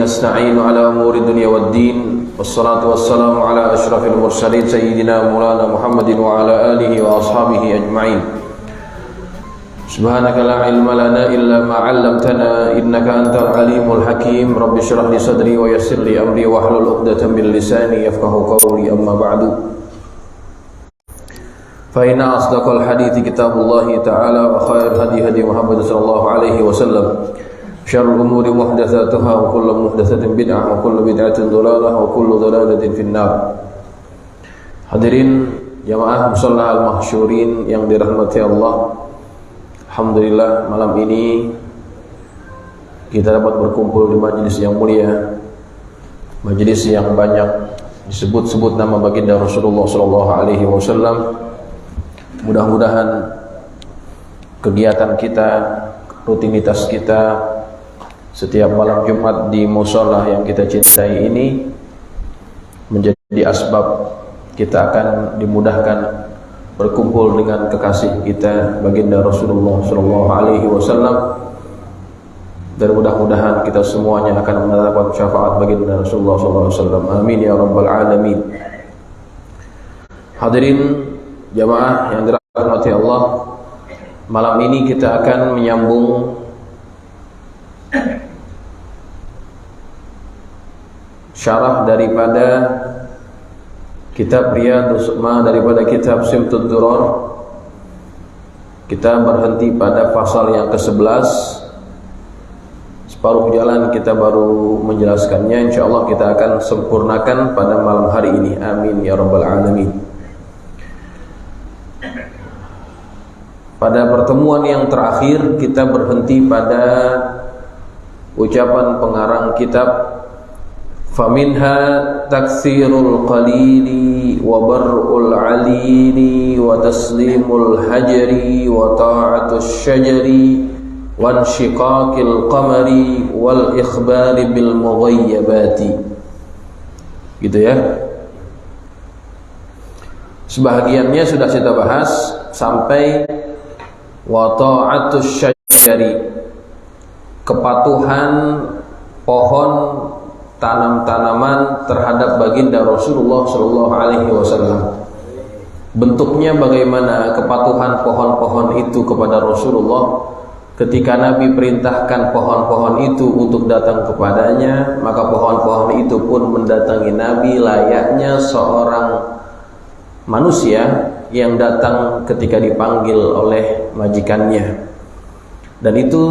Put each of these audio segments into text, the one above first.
نستعين على أمور الدنيا والدين والصلاة والسلام على أشرف المرسلين سيدنا مولانا محمد وعلى آله وأصحابه أجمعين. سبحانك لا علم لنا إلا ما علمتنا إنك أنت العليم الحكيم. رب اشرح لي صدري ويسر لي أمري واحلل عقدة من لساني يفقهوا قولي. أما بعد فإن أصدق الحديث كتاب الله تعالى وخير هدي هدي محمد صلى الله عليه وسلم شر الأمور محدثاتها وكل محدثة بدعة وكل بدعة ضلالة وكل ضلالة في النار. Hadirin jamaah musalla al-mahsyurin yang dirahmati Allah, alhamdulillah malam ini kita dapat berkumpul di majelis yang mulia, majelis yang banyak disebut-sebut nama baginda Rasulullah sallallahu alaihi wasallam. Mudah-mudahan kegiatan kita, rutinitas kita setiap malam Jumat di mushola yang kita cintai ini menjadi asbab kita akan dimudahkan berkumpul dengan kekasih kita baginda Rasulullah sallallahu alaihi wasallam, dan mudah-mudahan kita semuanya akan mendapat syafaat baginda Rasulullah sallallahu alaihi wasallam. Amin ya rabbal alamin. Hadirin jamaah yang dirahmati Allah, malam ini kita akan menyambung syarah daripada kitab Riyadhus daripada kitab Simtud Duror. Kita berhenti pada pasal yang ke-11. Separuh jalan kita baru menjelaskannya. Insyaallah kita akan sempurnakan pada malam hari ini. Amin ya rabbal alamin. Pada pertemuan yang terakhir kita berhenti pada ucapan pengarang kitab, faminha taksirul qalili wa bar'ul alili wa taslimul hajari wa ta'atus syajari wa insyiqaqil qamari wal ikhbari bil mughayyabati. Gitu ya. Sebahagiannya sudah kita bahas sampai wa ta'atus syajari, kepatuhan pohon tanam-tanaman terhadap baginda Rasulullah sallallahu alaihi wasallam. Bentuknya bagaimana kepatuhan pohon-pohon itu kepada Rasulullah? Ketika Nabi perintahkan pohon-pohon itu untuk datang kepadanya, maka pohon-pohon itu pun mendatangi Nabi layaknya seorang manusia yang datang ketika dipanggil oleh majikannya. Dan itu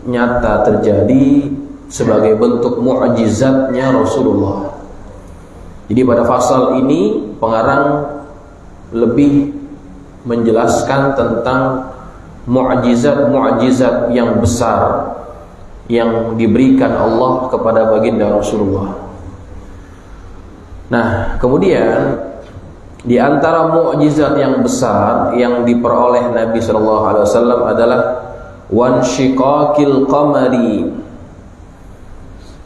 nyata terjadi sebagai bentuk mukjizatnya Rasulullah. Jadi pada pasal ini pengarang lebih menjelaskan tentang mukjizat-mukjizat yang besar yang diberikan Allah kepada baginda Rasulullah. Nah, kemudian di antara mukjizat yang besar yang diperoleh Nabi sallallahu alaihi wasallam adalah wansyiqaqil qamari,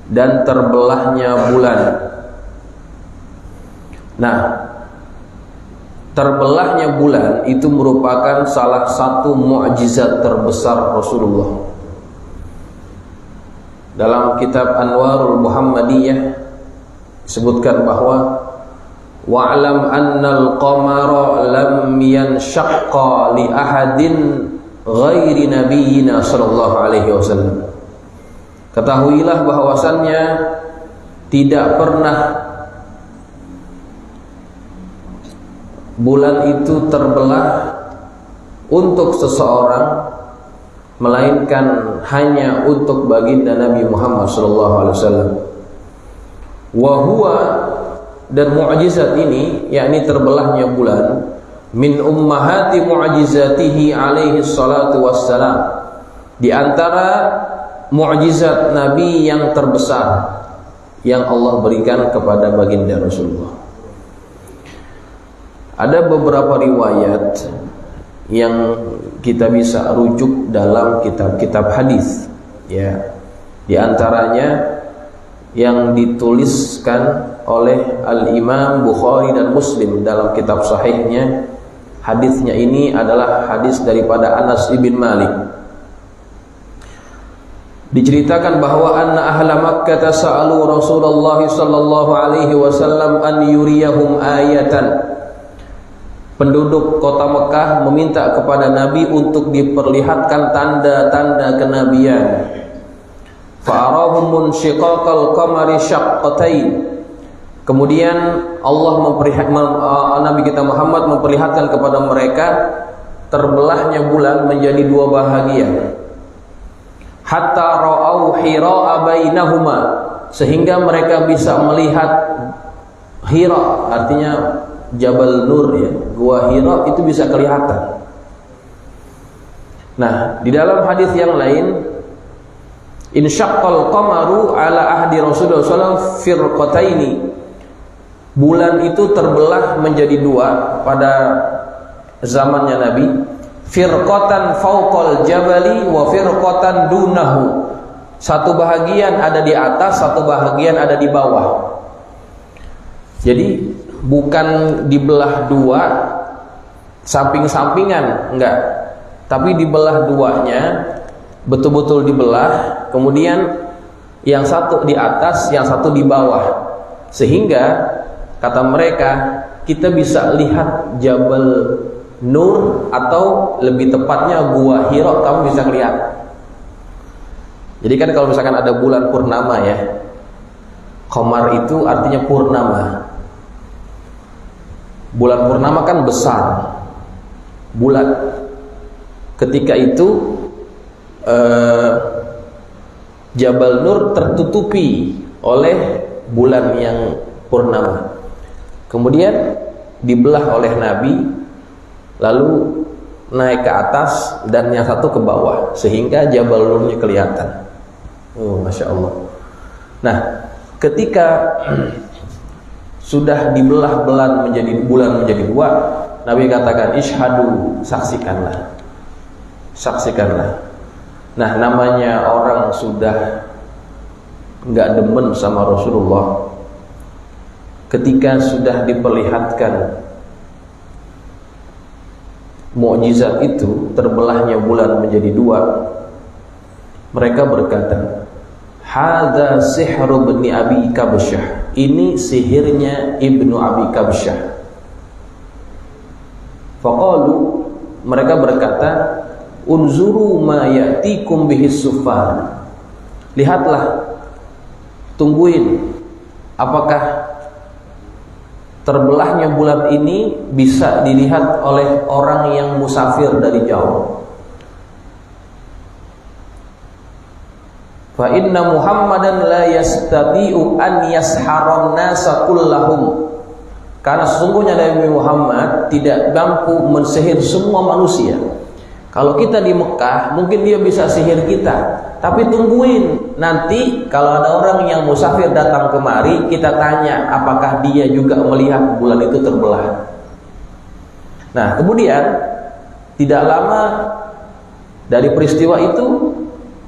dan terbelahnya bulan. Nah, terbelahnya bulan itu merupakan salah satu mukjizat terbesar Rasulullah. Dalam kitab Anwarul Muhammadiyah disebutkan bahwa wa'lam annal qamara lam yanshaqqa li ahadin ghairi nabiyyina sallallahu alaihi wasallam. Ketahuilah bahwasannya tidak pernah bulan itu terbelah untuk seseorang melainkan hanya untuk baginda Nabi Muhammad sallallahu alaihi wasallam. Wa huwa, dan mukjizat ini yakni terbelahnya bulan, min ummahati mu'jizatihi alaihi salatu wassalam, di antara mukjizat Nabi yang terbesar yang Allah berikan kepada baginda Rasulullah. Ada beberapa riwayat yang kita bisa rujuk dalam kitab-kitab hadis, ya. Di antaranya yang dituliskan oleh Al-Imam Bukhari dan Muslim dalam kitab sahihnya. Hadisnya ini adalah hadis daripada Anas ibn Malik. Diceritakan bahwa anna ahla Makkah sa'alu Rasulullah sallallahu alaihi wasallam an yuriyahum ayatan. Penduduk kota Mekah meminta kepada Nabi untuk diperlihatkan tanda-tanda kenabian. Fa'arahum munsyiqaqal qamari syaqqatain. Kemudian Nabi kita Muhammad memperlihatkan kepada mereka terbelahnya bulan menjadi dua bahagian. Hatta ra'au hira'a bainahuma, sehingga mereka bisa melihat Hira, artinya Jabal Nur ya, Gua Hira itu bisa kelihatan. Nah, di dalam hadis yang lain, insyaqqal qamaru ala ahdi Rasulullah SAW firqataini. Bulan itu terbelah menjadi dua pada zamannya Nabi. Firqatan fauqal jabali wa firqatan dunahu. Satu bahagian ada di atas, satu bahagian ada di bawah. Jadi bukan dibelah dua samping-sampingan, enggak. Tapi dibelah duanya, betul-betul dibelah. Kemudian yang satu di atas, yang satu di bawah. Sehingga kata mereka, kita bisa lihat Jabal Nur, atau lebih tepatnya Gua Hira, kamu bisa lihat. Jadi kan kalau misalkan ada bulan purnama ya, qamar itu artinya purnama. Bulan purnama kan besar, bulat. Ketika itu Jabal Nur tertutupi oleh bulan yang purnama. Kemudian dibelah oleh Nabi, lalu naik ke atas dan yang satu ke bawah, sehingga Jabal Nurnya kelihatan. Oh, Masya Allah. Nah, ketika sudah dibelah bulan menjadi dua, Nabi katakan, ishadu, saksikanlah, saksikanlah. Nah, namanya orang sudah nggak demen sama Rasulullah, ketika sudah diperlihatkan mukjizat itu, terbelahnya bulan menjadi dua, mereka berkata, hadza sihru ibni Abi Kabsyah. Ini sihirnya Ibnu Abi Kabsyah. Faqalu, mereka berkata, unzuru ma ya'tikum bihis sufar. Lihatlah, tungguin apakah terbelahnya bulan ini bisa dilihat oleh orang yang musafir dari jauh. Fa inna Muhammadan la yastati'u an yasharon nasa kullahum. Karena sesungguhnya Nabi Muhammad tidak mampu mensihir semua manusia. Kalau kita di Mekah, mungkin dia bisa sihir kita. Tapi tungguin, nanti kalau ada orang yang musafir datang kemari, kita tanya apakah dia juga melihat bulan itu terbelah. Nah, kemudian tidak lama dari peristiwa itu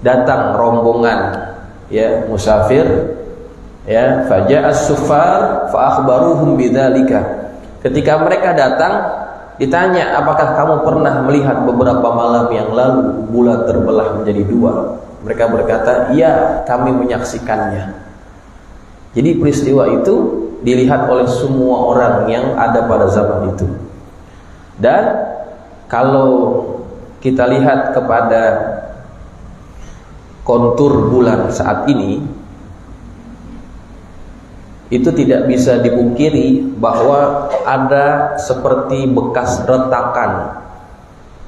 datang rombongan ya musafir ya, faja'as sufar fa akhbaruhum bidzalika. Ketika mereka datang, ditanya, apakah kamu pernah melihat beberapa malam yang lalu bulan terbelah menjadi dua? Mereka berkata, iya, kami menyaksikannya. Jadi peristiwa itu dilihat oleh semua orang yang ada pada zaman itu. Dan kalau kita lihat kepada kontur bulan saat ini, itu tidak bisa dipungkiri bahwa ada seperti bekas retakan,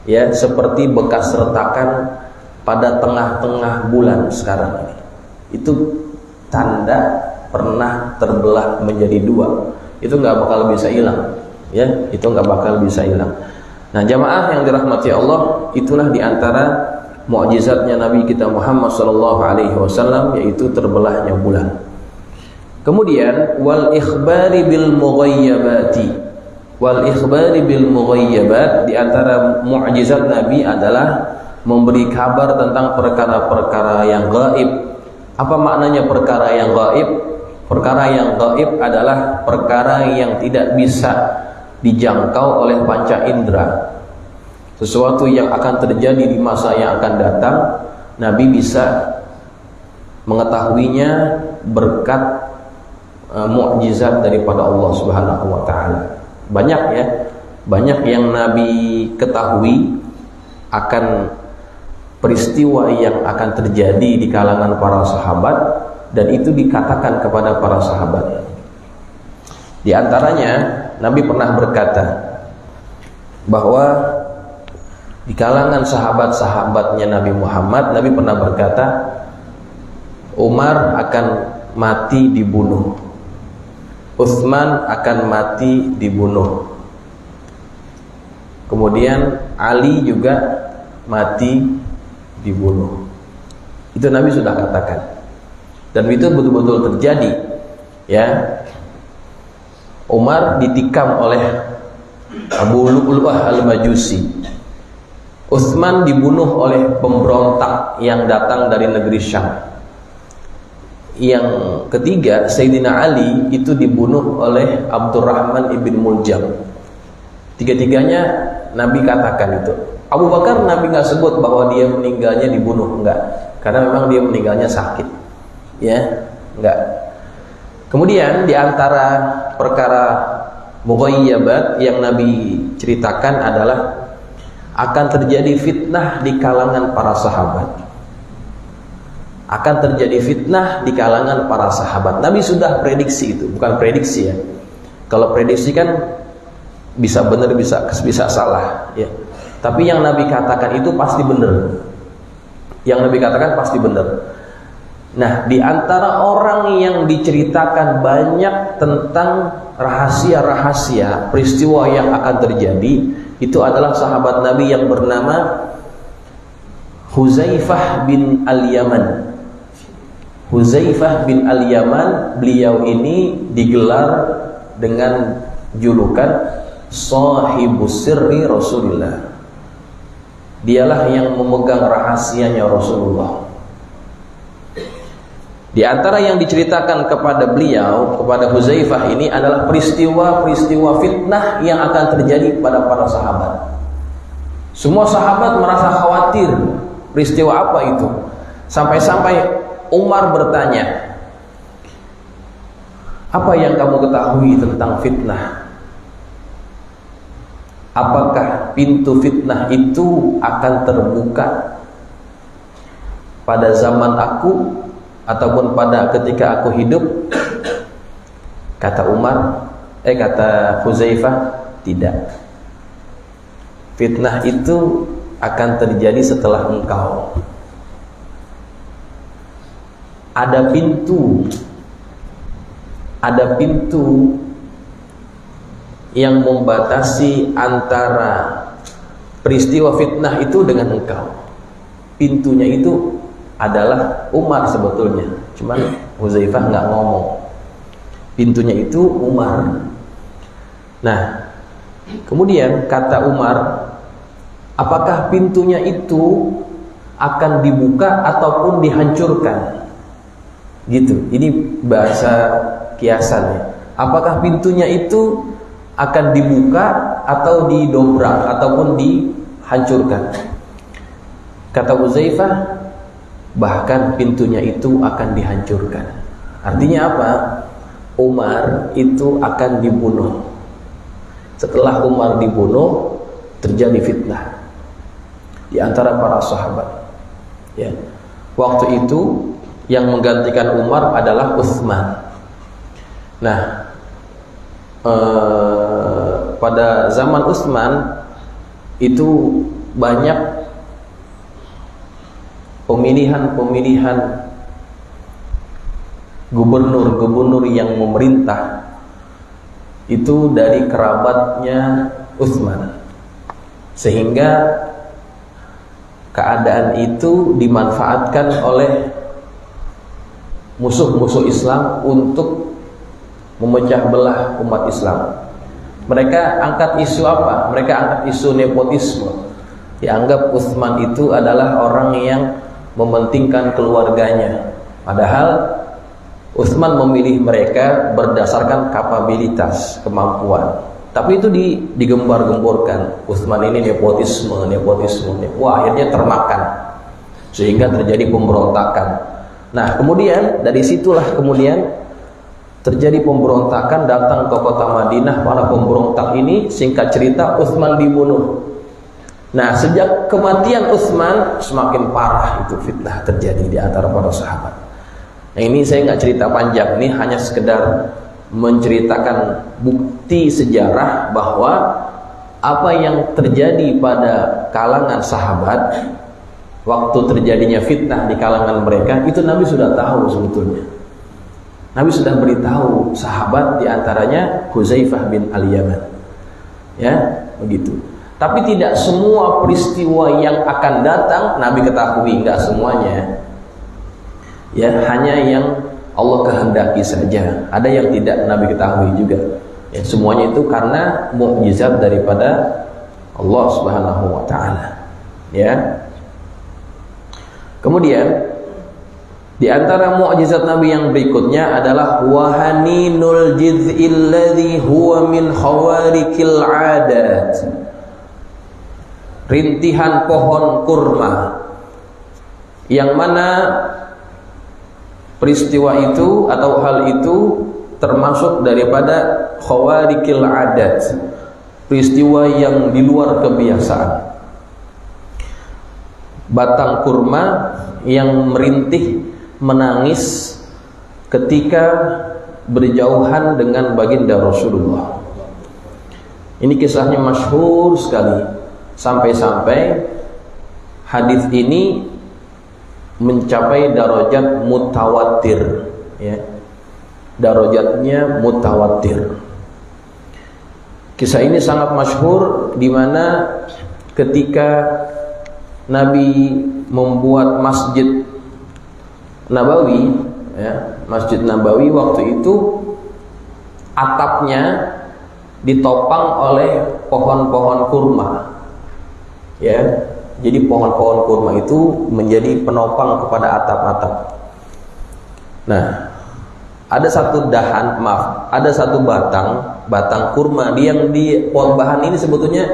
ya, seperti bekas retakan pada tengah-tengah bulan sekarang ini. Itu tanda pernah terbelah menjadi dua. Itu nggak bakal bisa hilang, ya, itu nggak bakal bisa hilang. Nah, jamaah yang dirahmati Allah, itulah diantara mukjizatnya Nabi kita Muhammad SAW, yaitu terbelahnya bulan. Kemudian wal ikhbari bil mughayyabati. Wal ikhbari bil mughayyabat, di antara mukjizat Nabi adalah memberi kabar tentang perkara-perkara yang gaib. Apa maknanya perkara yang gaib? Perkara yang gaib adalah perkara yang tidak bisa dijangkau oleh panca indera. Sesuatu yang akan terjadi di masa yang akan datang, Nabi bisa mengetahuinya berkat mukjizat daripada Allah Subhanahu wa taala. Banyak ya, banyak yang Nabi ketahui akan peristiwa yang akan terjadi di kalangan para sahabat, dan itu dikatakan kepada para sahabat. Di antaranya Nabi pernah berkata bahwa di kalangan sahabat-sahabatnya Nabi Muhammad, Nabi pernah berkata, Umar akan mati dibunuh, Utsman akan mati dibunuh, kemudian Ali juga mati dibunuh. Itu Nabi sudah katakan, dan itu betul-betul terjadi ya. Umar ditikam oleh Abu Lu'lu'ah al-Majusi, Utsman dibunuh oleh pemberontak yang datang dari negeri Syam, yang ketiga Sayyidina Ali itu dibunuh oleh Abdurrahman ibn Muljam. Tiga-tiganya Nabi katakan itu. Abu Bakar Nabi nggak sebut bahwa dia meninggalnya dibunuh, enggak, karena memang dia meninggalnya sakit ya, enggak. Kemudian di antara perkara mughayyabat yang Nabi ceritakan adalah akan terjadi fitnah di kalangan para sahabat. Akan terjadi fitnah di kalangan para sahabat. Nabi sudah prediksi itu, bukan prediksi ya. Kalau prediksi kan bisa benar bisa salah ya. Tapi yang Nabi katakan itu pasti benar. Yang Nabi katakan pasti benar. Nah, di antara orang yang diceritakan banyak tentang rahasia-rahasia peristiwa yang akan terjadi, itu adalah sahabat Nabi yang bernama Huzaifah bin Al-Yaman. Huzaifah bin Al-Yaman, beliau ini digelar dengan julukan Shahibus Sirri Rasulullah. Dialah yang memegang rahasianya Rasulullah. Di antara yang diceritakan kepada beliau, kepada Huzaifah ini adalah peristiwa-peristiwa fitnah yang akan terjadi pada para sahabat. Semua sahabat merasa khawatir peristiwa apa itu. Sampai-sampai Umar bertanya, apa yang kamu ketahui tentang fitnah? Apakah pintu fitnah itu akan terbuka pada zaman aku ataupun pada ketika aku hidup? Kata Huzaifah, tidak. Fitnah itu akan terjadi setelah engkau. Ada pintu yang membatasi antara peristiwa fitnah itu dengan engkau. Pintunya itu adalah Umar sebetulnya, cuman Huzaifah nggak ngomong. Pintunya itu Umar. Nah, kemudian kata Umar, apakah pintunya itu akan dibuka ataupun dihancurkan? Gitu. Ini bahasa kiasannya. Apakah pintunya itu akan dibuka atau didobrak ataupun dihancurkan? Kata Huzaifah, bahkan pintunya itu akan dihancurkan. Artinya apa? Umar itu akan dibunuh. Setelah Umar dibunuh, terjadi fitnah di antara para sahabat ya. Waktu itu yang menggantikan Umar adalah Utsman. Nah, pada zaman Utsman itu banyak pemilihan gubernur yang memerintah itu dari kerabatnya Utsman, sehingga keadaan itu dimanfaatkan oleh musuh-musuh Islam untuk memecah belah umat Islam. Mereka angkat isu apa? Mereka angkat isu nepotisme. Dianggap Utsman itu adalah orang yang mementingkan keluarganya, padahal Utsman memilih mereka berdasarkan kapabilitas, kemampuan. Tapi itu digembar-gemborkan. Utsman ini nepotisme. Wah, akhirnya termakan, sehingga terjadi pemberontakan. Nah, kemudian dari situlah kemudian terjadi pemberontakan, datang ke kota Madinah para pemberontak ini, singkat cerita Utsman dibunuh. Nah, sejak kematian Utsman semakin parah itu fitnah terjadi di antara para sahabat. Nah, ini saya nggak cerita panjang, ini hanya sekedar menceritakan bukti sejarah bahwa apa yang terjadi pada kalangan sahabat waktu terjadinya fitnah di kalangan mereka, itu Nabi sudah tahu sebetulnya. Nabi sudah beritahu sahabat, diantaranya Huzaifah bin Al-Yaman, ya begitu. Tapi tidak semua peristiwa yang akan datang Nabi ketahui, enggak semuanya. Ya, hanya yang Allah kehendaki saja. Ada yang tidak Nabi ketahui juga. Ya, semuanya itu karena mukjizat daripada Allah Subhanahu wa taala. Ya. Kemudian di antara mukjizat Nabi yang berikutnya adalah wahaninul jiz'il ladzi huwa min khawarikil 'adat. Rintihan pohon kurma yang mana peristiwa itu atau hal itu termasuk daripada khawarikil 'adat, peristiwa yang di luar kebiasaan. Batang kurma yang merintih menangis ketika berjauhan dengan baginda Rasulullah. Ini kisahnya masyhur sekali, sampai-sampai hadis ini mencapai darajat mutawatir, ya. Darajatnya mutawatir. Kisah ini sangat masyhur, di mana ketika Nabi membuat Masjid Nabawi, ya, Masjid Nabawi waktu itu atapnya ditopang oleh pohon-pohon kurma, ya. Jadi pohon-pohon kurma itu menjadi penopang kepada atap-atap. Nah, ada satu ada satu batang kurma yang di pohon bahan ini sebetulnya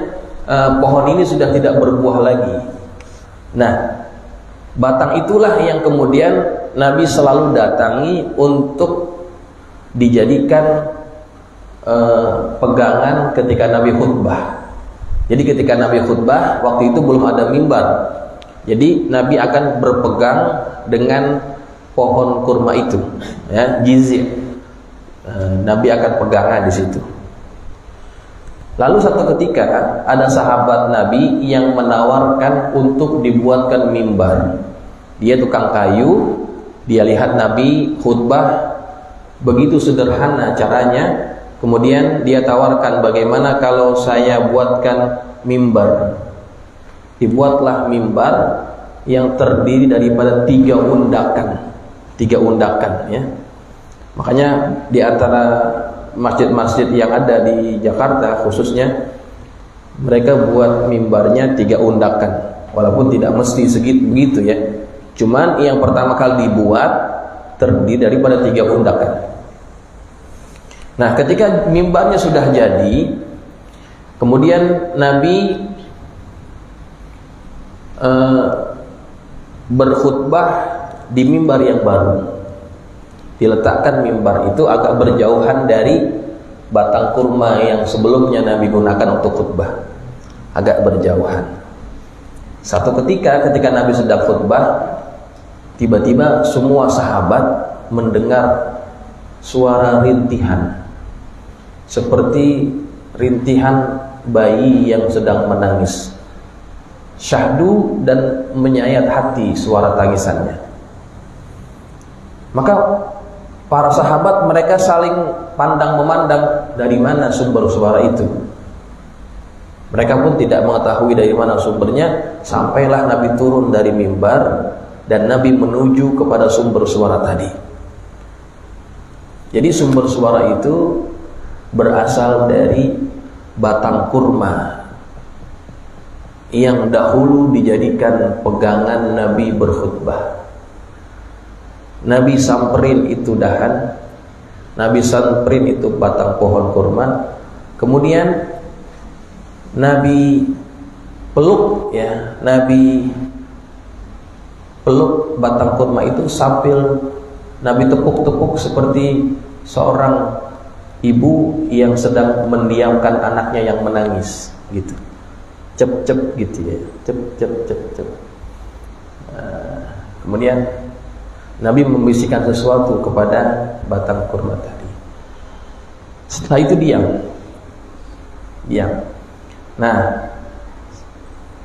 pohon ini sudah tidak berbuah lagi. Nah, batang itulah yang kemudian Nabi selalu datangi untuk dijadikan pegangan ketika Nabi khutbah. Jadi ketika Nabi khutbah, waktu itu belum ada mimbar. Jadi Nabi akan berpegang dengan pohon kurma itu, ya, jizi'. Nabi akan pegangan di situ. Lalu satu ketika ada sahabat Nabi yang menawarkan untuk dibuatkan mimbar. Dia tukang kayu, dia lihat Nabi khutbah begitu sederhana caranya, kemudian dia tawarkan, bagaimana kalau saya buatkan mimbar. Dibuatlah mimbar yang terdiri daripada 3 undakan, ya. Makanya di antara masjid-masjid yang ada di Jakarta khususnya, mereka buat mimbarnya 3 undakan, walaupun tidak mesti begitu, ya. Cuman yang pertama kali dibuat terdiri daripada 3 undakan. Nah, ketika mimbarnya sudah jadi, kemudian Nabi berkhutbah di mimbar yang baru. Diletakkan mimbar itu agak berjauhan dari batang kurma yang sebelumnya Nabi gunakan untuk khutbah, agak berjauhan. Satu ketika Nabi sedang khutbah, tiba-tiba semua sahabat mendengar suara rintihan, seperti rintihan bayi yang sedang menangis. Syahdu dan menyayat hati suara tangisannya. Maka para sahabat mereka saling pandang memandang dari mana sumber suara itu. Mereka pun tidak mengetahui dari mana sumbernya, sampailah Nabi turun dari mimbar dan Nabi menuju kepada sumber suara tadi. Jadi sumber suara itu berasal dari batang kurma yang dahulu dijadikan pegangan Nabi berkhutbah. Nabi samperin itu dahan, Nabi samperin itu batang pohon kurma, kemudian Nabi peluk, ya, Nabi peluk batang kurma itu sambil Nabi tepuk-tepuk seperti seorang ibu yang sedang mendiamkan anaknya yang menangis gitu. Cep-cep gitu ya, cep. Kemudian Nabi membisikkan sesuatu kepada batang kurma tadi. Setelah itu diam. Nah,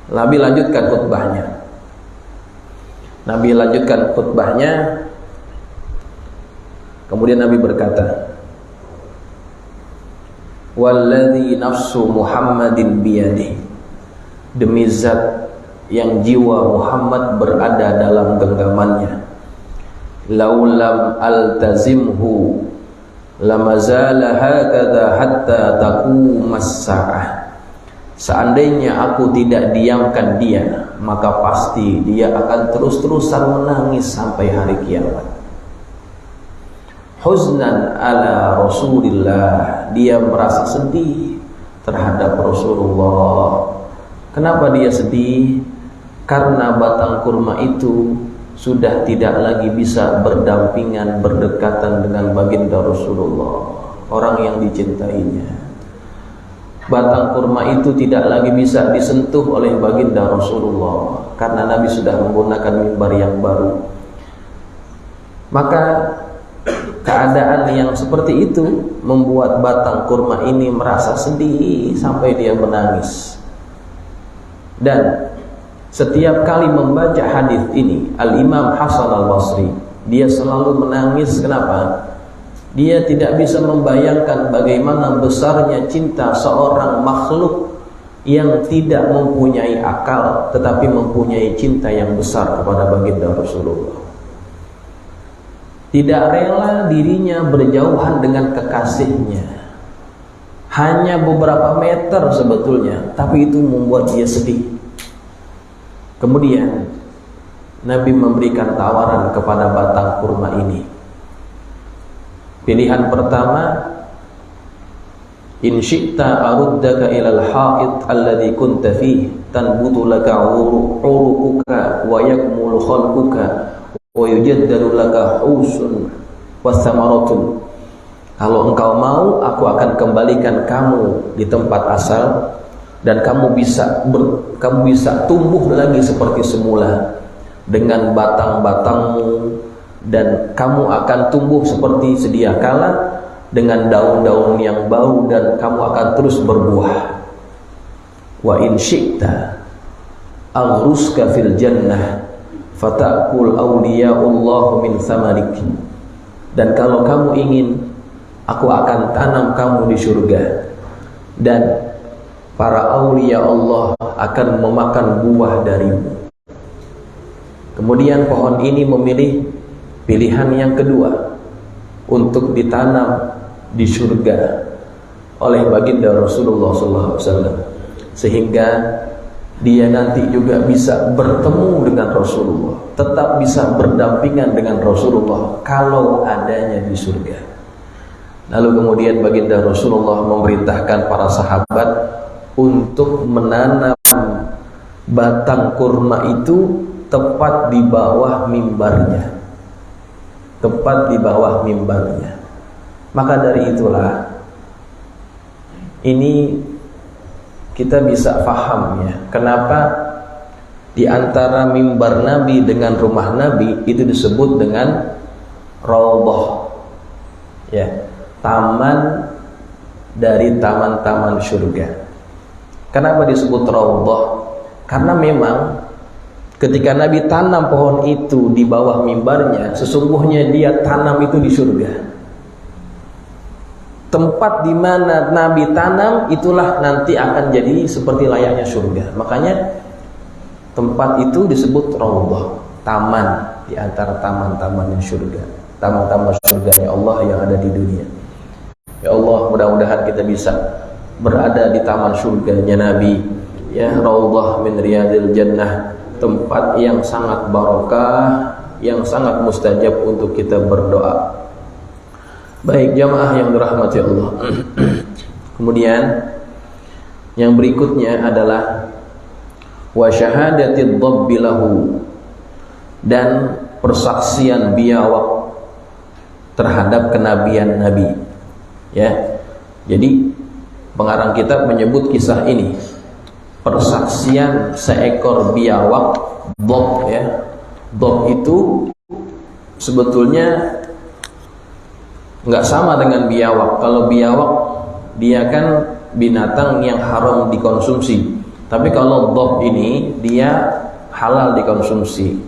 Nabi lanjutkan khutbahnya. Kemudian Nabi berkata, "Walladzi nafsu Muhammadin biyadihi." Demi zat yang jiwa Muhammad berada dalam genggamannya. Laulam altazimhu lamazala hakadha hatta taqumas sa'ah. Seandainya aku tidak diamkan dia, maka pasti dia akan terus-terusan menangis sampai hari kiamat. Huznan ala Rasulillah, dia merasa sedih terhadap Rasulullah. Kenapa dia sedih? Karena batang kurma itu sudah tidak lagi bisa berdampingan, berdekatan dengan baginda Rasulullah, orang yang dicintainya. Batang kurma itu tidak lagi bisa disentuh oleh baginda Rasulullah karena Nabi sudah menggunakan mimbar yang baru. Maka keadaan yang seperti itu membuat batang kurma ini merasa sedih sampai dia menangis. Dan setiap kali membaca hadis ini, Al-Imam Hasan Al-Basri, dia selalu menangis. Kenapa? Dia tidak bisa membayangkan bagaimana besarnya cinta seorang makhluk yang tidak mempunyai akal, tetapi mempunyai cinta yang besar kepada baginda Rasulullah. Tidak rela dirinya berjauhan dengan kekasihnya. Hanya beberapa meter sebetulnya, tapi itu membuat dia sedih. Kemudian Nabi memberikan tawaran kepada batang kurma ini. Pilihan pertama, in syi'ta aruddaka ilal ha'id alladhi kunta fihi tanbutu laka uruquka wa yakmulu khalquka wa yujaddadu laka husun wa thamaratun. Kalau engkau mau, aku akan kembalikan kamu di tempat asal dan kamu bisa tumbuh lagi seperti semula dengan batang-batangmu, dan kamu akan tumbuh seperti sedia kala dengan daun-daun yang baru, dan kamu akan terus berbuah. Wa in syi'ta aghruska fil jannah fata'kul awliya'ullah min thamarik. Dan kalau kamu ingin, aku akan tanam kamu di surga, dan para aulia Allah akan memakan buah darimu. Kemudian pohon ini memilih pilihan yang kedua untuk ditanam di surga oleh baginda Rasulullah SAW, sehingga dia nanti juga bisa bertemu dengan Rasulullah, tetap bisa berdampingan dengan Rasulullah kalau adanya di surga. Lalu kemudian baginda Rasulullah memerintahkan para sahabat untuk menanam batang kurma itu tepat di bawah mimbarnya. Maka dari itulah ini kita bisa paham ya, kenapa di antara mimbar Nabi dengan rumah Nabi itu disebut dengan raudhah, ya, taman dari taman-taman surga. Kenapa disebut raudhah? Karena memang ketika Nabi tanam pohon itu di bawah mimbarnya, sesungguhnya dia tanam itu di surga. Tempat di mana Nabi tanam itulah nanti akan jadi seperti layaknya surga. Makanya tempat itu disebut raudhah, taman di antara taman-taman surga, taman-taman surganya Allah yang ada di dunia. Ya Allah, mudah-mudahan kita bisa berada di taman surganya Nabi, ya, raudhah min riyadil jannah, tempat yang sangat barokah, yang sangat mustajab untuk kita berdoa. Baik jamaah yang dirahmati Allah. Kemudian yang berikutnya adalah wa syahadatid dhabbi lahu, dan persaksian biawak terhadap kenabian Nabi. Ya, jadi pengarang kitab menyebut kisah ini persaksian seekor biawak dhab. Ya, dhab itu sebetulnya nggak sama dengan biawak. Kalau biawak dia kan binatang yang haram dikonsumsi, tapi kalau dhab ini dia halal dikonsumsi.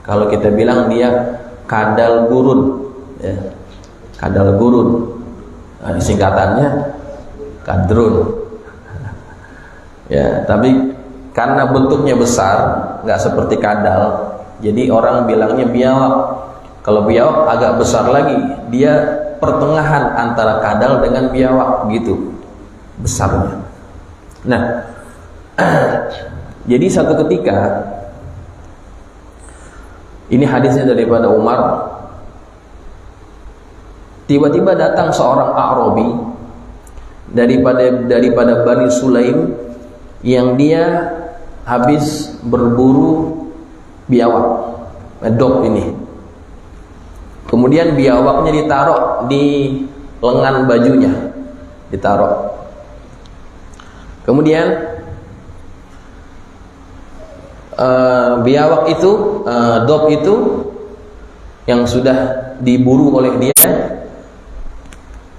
Kalau kita bilang dia kadal gurun, ya, kadal gurun. Nah, singkatannya kadrun. Ya, tapi karena bentuknya besar, nggak seperti kadal, jadi orang bilangnya biawak. Kalau biawak agak besar lagi, dia pertengahan antara kadal dengan biawak gitu besarnya. Nah, jadi satu ketika, ini hadisnya daripada Umar, tiba-tiba datang seorang A'rabi daripada Bani Sulaim yang dia habis berburu biawak, dhab ini. Kemudian biawaknya ditaruh di lengan bajunya, ditaruh. Kemudian biawak itu, dhab itu yang sudah diburu oleh dia,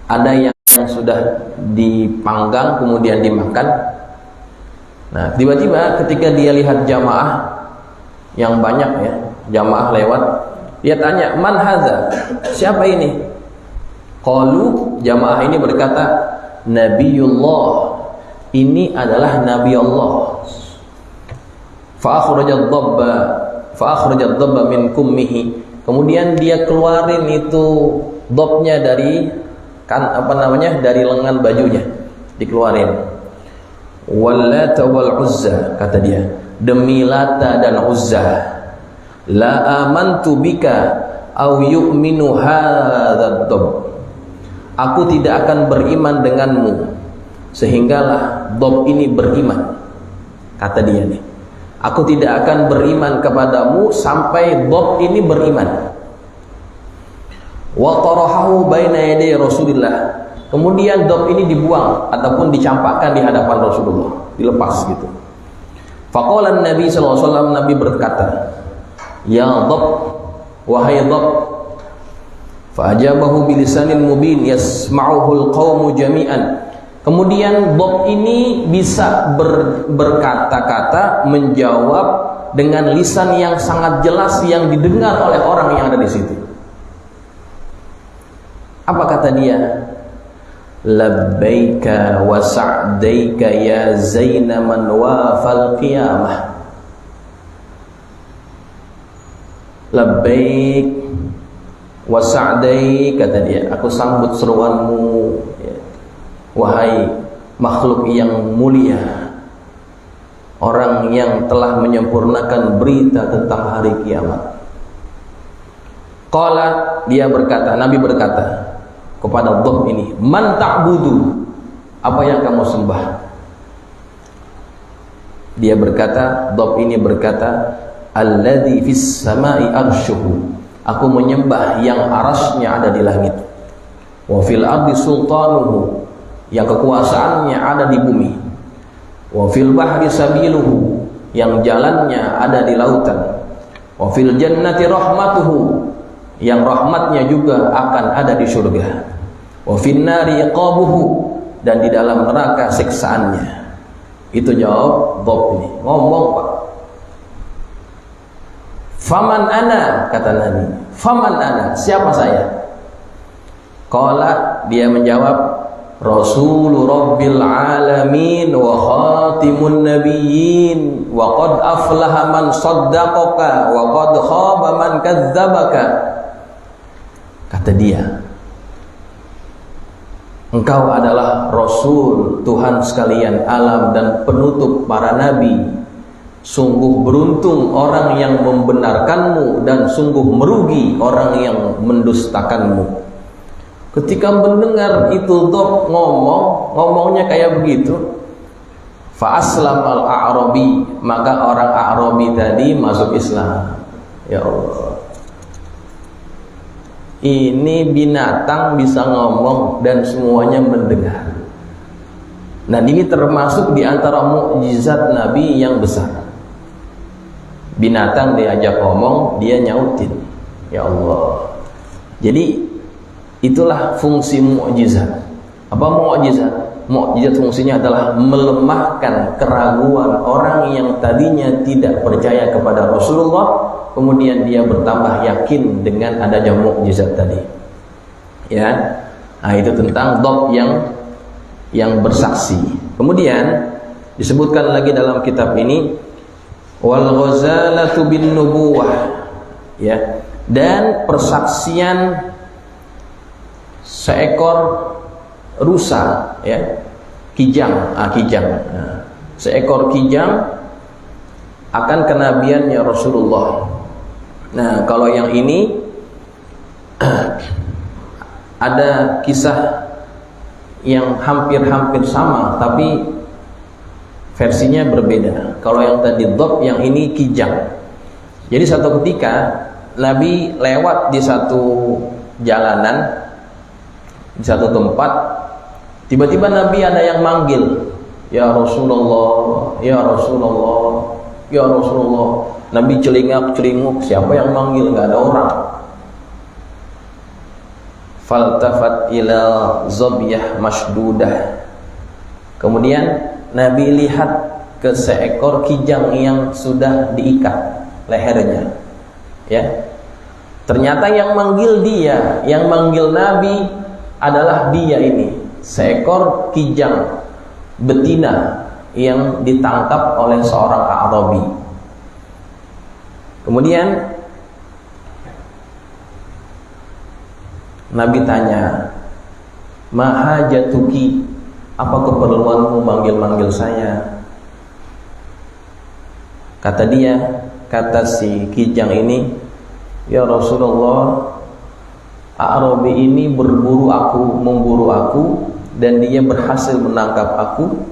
ada yang sudah dipanggang kemudian dimakan. Nah, tiba-tiba ketika dia lihat jamaah yang banyak, ya, jamaah lewat, dia tanya, "Man hadza?" Siapa ini? Qalu, jamaah ini berkata, "Nabiullah." Ini adalah Nabi Allah. Fa akhrajad dhabba min kummihi. Kemudian dia keluarin itu dhabnya dari dari lengan bajunya, dikeluarin. Wallata wal Uzza, kata dia, demi Lata dan Uzza, la amantu bika aw yu'minu hadzal dhab. Aku tidak akan beriman denganmu sehinggalah dhab ini beriman, kata dia nih. Aku tidak akan beriman kepadamu sampai dhab ini beriman. Wa tarahahu baina yaday Rasulillah. Kemudian dhab ini dibuang ataupun dicampakkan di hadapan Rasulullah, dilepas gitu. Faqala Nabi sallallahu alaihi wasallam, Nabi berkata, "Ya dhab, wahai dhab." Fa ajabahu bilisanin mubin yasma'uhu alqaumu jami'an. Kemudian dhab ini bisa berkata-kata, menjawab dengan lisan yang sangat jelas yang didengar oleh orang yang ada di situ. Apa kata dia? Labbaika wa sa'daika ya zaina man wafal qiyamah. Labbaik wa sa'daik, kata dia, aku sambut seruanmu, ya, wahai makhluk yang mulia, orang yang telah menyempurnakan berita tentang hari kiamat. Qala, dia berkata, Nabi berkata kepada dhab ini, man ta'budu, apa yang kamu sembah? Dia berkata, dhab ini berkata, alladzi fis samai arsyuhu, aku menyembah yang arasnya ada di langit, wa fil ardi sultanuhu, yang kekuasaannya ada di bumi, wa fil bahri sabiluhu, yang jalannya ada di lautan, wa fil jannati rahmatuhu, yang rahmatnya juga akan ada di surga, wa fin nari iqabuhu, dan di dalam neraka siksaannya. Itu jawab dhab ini. Ngomong, Pak. Faman ana, kata Nabi. Faman ana, siapa saya? Qala, dia menjawab, Rasulur Rabbil Alamin wa khatimun nabiyyin wa qad aflaha man saddaqaka wa qad khaba man kadzdzabaka. Kata dia, engkau adalah Rasul Tuhan sekalian alam dan penutup para nabi. Sungguh beruntung orang yang membenarkanmu dan sungguh merugi orang yang mendustakanmu. Ketika mendengar itu dhab ngomongnya kayak begitu, fa aslamal a'rabi, maka orang A'rabi tadi masuk Islam. Ya Allah. Ini binatang bisa ngomong dan semuanya mendengar. Nah, ini termasuk di antara mukjizat Nabi yang besar. Binatang diajak ngomong, dia nyautin. Ya Allah. Jadi itulah fungsi mukjizat. Apa mukjizat? Mukjizat fungsinya adalah melemahkan keraguan orang yang tadinya tidak percaya kepada Rasulullah, kemudian dia bertambah yakin dengan adanya mukjizat tadi. Ya. Nah, itu tentang dhab yang bersaksi. Kemudian disebutkan lagi dalam kitab ini wal ghazalatu bin nubuwah, ya, dan persaksian seekor rusa, ya, kijang, nah, seekor kijang akan kenabiannya Rasulullah. Nah, kalau yang ini ada kisah yang hampir-hampir sama, tapi versinya berbeda. Kalau yang tadi dhab, yang ini kijang. Jadi satu ketika Nabi lewat di satu jalanan, di satu tempat, tiba-tiba Nabi ada yang manggil, ya Rasulullah, ya Rasulullah, ya Rasulullah. Nabi celingak-celinguk, siapa yang manggil? Nggak ada orang. Faltafat ila zabyah masdudah. Kemudian Nabi lihat ke seekor kijang yang sudah diikat lehernya, ya. Ternyata yang manggil dia, yang manggil Nabi adalah dia ini, seekor kijang betina yang ditangkap oleh seorang Arabi. Kemudian Nabi tanya, mahajatuki, apa keperluanmu manggil-manggil saya? Kata dia, kata si kijang ini, ya Rasulullah, Arabi ini memburu aku, dan dia berhasil menangkap aku,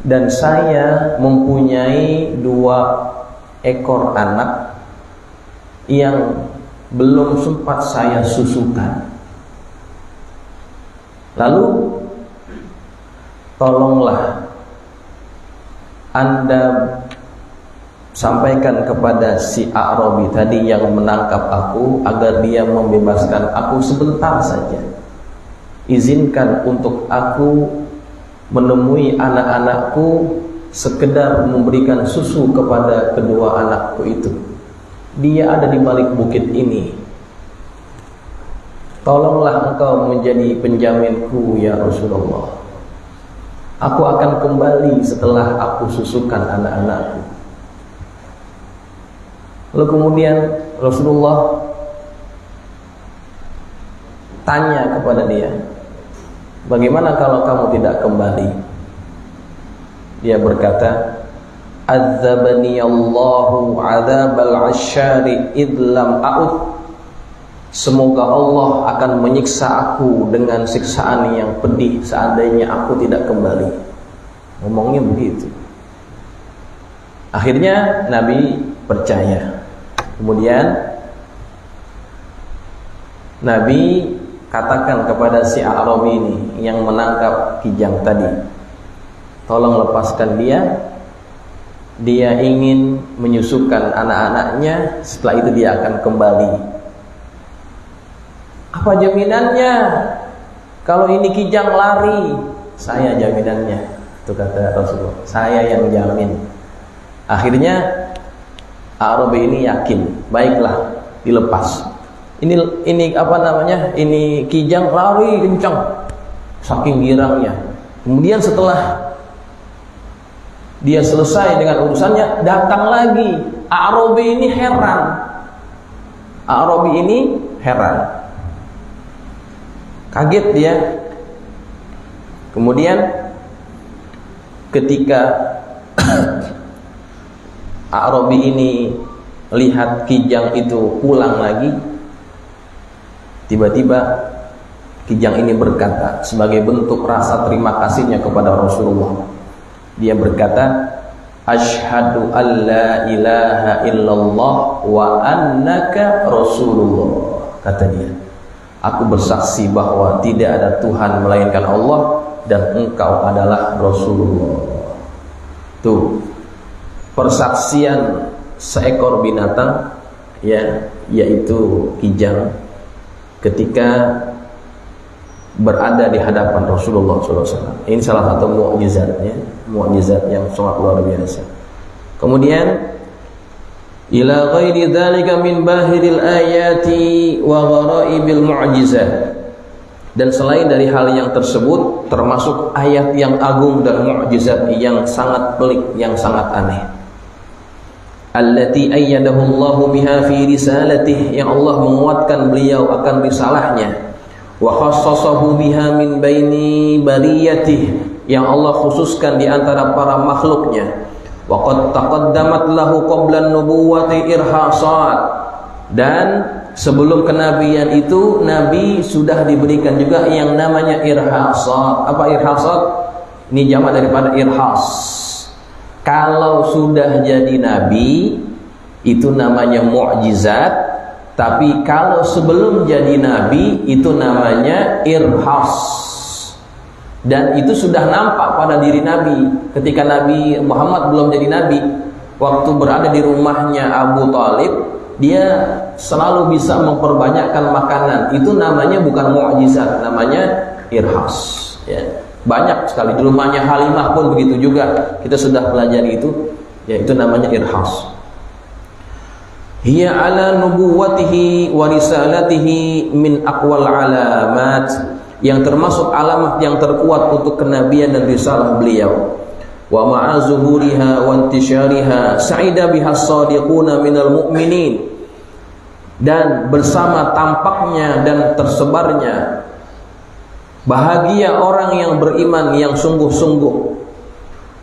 dan saya mempunyai 2 ekor anak yang belum sempat saya susukan. Lalu tolonglah Anda sampaikan kepada si Arabi tadi yang menangkap aku agar dia membebaskan aku sebentar saja. Izinkan untuk aku menemui anak-anakku, sekedar memberikan susu kepada kedua anakku itu. Dia ada di balik bukit ini. Tolonglah engkau menjadi penjaminku ya Rasulullah. Aku akan kembali setelah aku susukan anak-anakku. Lalu kemudian Rasulullah tanya kepada dia, bagaimana kalau kamu tidak kembali? Dia berkata, Adzabani Allahu adzabal asyari idlam a'ud. Semoga Allah akan menyiksa aku dengan siksaan yang pedih seandainya aku tidak kembali. Ngomongnya begitu. Akhirnya Nabi percaya. Kemudian Nabi katakan kepada si Arabi ini yang menangkap kijang tadi, tolong lepaskan dia. Dia ingin menyusukan anak-anaknya, setelah itu dia akan kembali. Apa jaminannya? Kalau ini kijang lari, saya jaminannya. Itu kata Rasulullah, saya yang jamin. Akhirnya Arabi ini yakin, baiklah, dilepas. Ini apa namanya? Ini kijang lari kencang, saking girangnya. Kemudian setelah dia selesai dengan urusannya, datang lagi. Arabi ini heran. Kaget dia. Kemudian ketika Arabi ini lihat kijang itu pulang lagi, tiba-tiba kijang ini berkata sebagai bentuk rasa terima kasihnya kepada Rasulullah. Dia berkata, asyhadu an la ilaha illallah wa annaka rasulullah. Kata dia, aku bersaksi bahwa tidak ada Tuhan melainkan Allah dan engkau adalah Rasulullah. Tuh, persaksian seekor binatang, ya, yaitu kijang, ketika berada di hadapan Rasulullah SAW. Ini salah satu mukjizatnya, mukjizat yang sangat luar biasa. Kemudian, ila ghairi dzalika min bahiril ayati wa ghara'ibil mu'jizat. Dan selain dari hal yang tersebut, termasuk ayat yang agung dan mukjizat yang sangat pelik, yang sangat aneh. Allati ayyadahu Allah biha fi risalatihi, yang Allah menguatkan beliau akan risalahnya. Wa khassasahu biha min baini bariyatihi, yang Allah khususkan di antara para makhluknya. Wa qad taqaddamat lahu qabla an-nubuwwati irhasat, dan sebelum kenabian itu Nabi sudah diberikan juga yang namanya irhasat. Apa irhasat? Ini jamak daripada irhas. Kalau sudah jadi Nabi itu namanya mukjizat. Tapi kalau sebelum jadi Nabi itu namanya irhas. Dan itu sudah nampak pada diri Nabi. Ketika Nabi Muhammad belum jadi Nabi, waktu berada di rumahnya Abu Talib, dia selalu bisa memperbanyakkan makanan. Itu namanya bukan mukjizat, namanya irhas, ya. Banyak sekali di rumahnya Halimah pun begitu juga. Kita sudah pelajari itu, ya, itu namanya irhas. Hiya ala nubuwatihi wa risalatihi min aqwal alamat, yang termasuk alamat yang terkuat untuk kenabian dan risalah beliau. Wa ma'a zuhuriha wa intisyariha sa'ida biha as-sadiquna minal mu'minin, dan bersama tampaknya dan tersebarnya bahagia orang yang beriman yang sungguh-sungguh.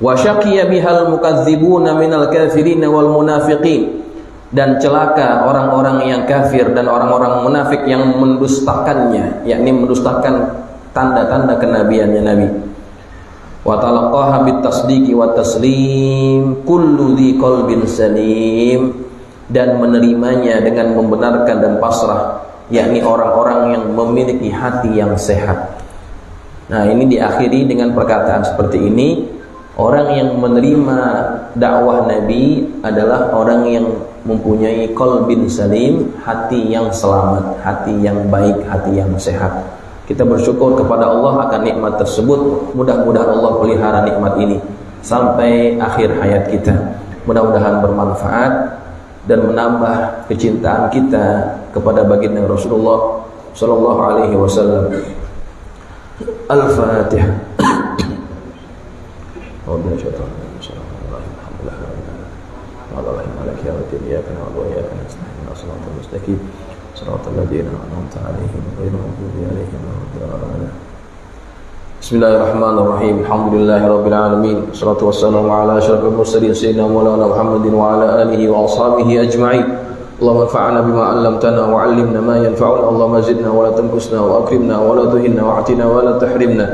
Wa syaqiya bihal mukadzibuna minal kafirin wal munafiqin, dan celaka orang-orang yang kafir dan orang-orang munafik yang mendustakannya, yakni mendustakan tanda-tanda kenabiannya Nabi. Wa talaqaha bit tasdiqi wa taslim kullu dzi qalbin salim, dan menerimanya dengan membenarkan dan pasrah, yakni orang-orang yang memiliki hati yang sehat. Nah, ini diakhiri dengan perkataan seperti ini. Orang yang menerima dakwah Nabi adalah orang yang mempunyai qalbin salim, hati yang selamat, hati yang baik, hati yang sehat. Kita bersyukur kepada Allah akan nikmat tersebut. Mudah-mudahan Allah pelihara nikmat ini sampai akhir hayat kita. Mudah-mudahan bermanfaat dan menambah kecintaan kita kepada baginda Rasulullah sallallahu alaihi wasallam. Al-Fatihah. Bismillahirrahmanirrahim. Alhamdulillahirabbil alamin. Wassalatu wassalamu ala asyrafil mursalin sayyidina Maulana Muhammadin wa ala alihi wa ashabihi ajma'in. Allahumma anfa'na bima 'allamtana wa 'allimna ma yanfa'una. Allahumma zidna wa la tanqusna wa akrimna wa la tuhinna wa atina wa la tahrimna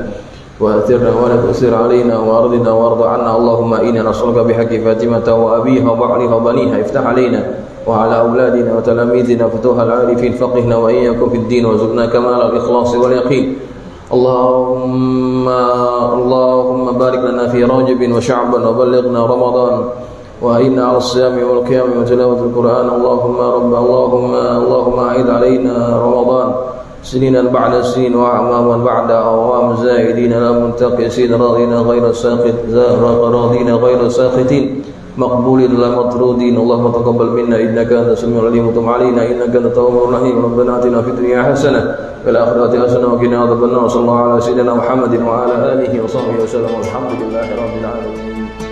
wa athirna wa la tusir alaina wa ardina wa arda 'anna. Allahumma inna nas'aluka bihaqqi Fatimata wa abiha wa ba'liha wa baniha iftah alaina wa ala auladina wa talamidina futuhal 'arifin faqihna wa iyyakum fid din wa zubna kamal al-ikhlas wal yaqin. Allahumma barik lana fi Rajab wa Sya'ban wa ballighna Ramadan wa inna 'ala as-siyami wal qiyami wa tilawatil Qur'an. Allahumma a'id alaina Ramadan sininan ba'da sinin wa a'maman ba'da awam zaidina la muntaqisin radina ghayra saqit radina ghayra saqitin maqbulin la matrudin. Allahumma taqabbal minna innaka antas samiul alim wa tub 'alaina innaka antat tawwabur rahim. Rabbana atina fid dunya hasanah wa fil akhirati hasanah wa qina adzabannar. Sallallahu ala sayyidina Muhammadin wa ala alihi wa sahbihi wa sallam. Alhamdulillahi rabbil alamin.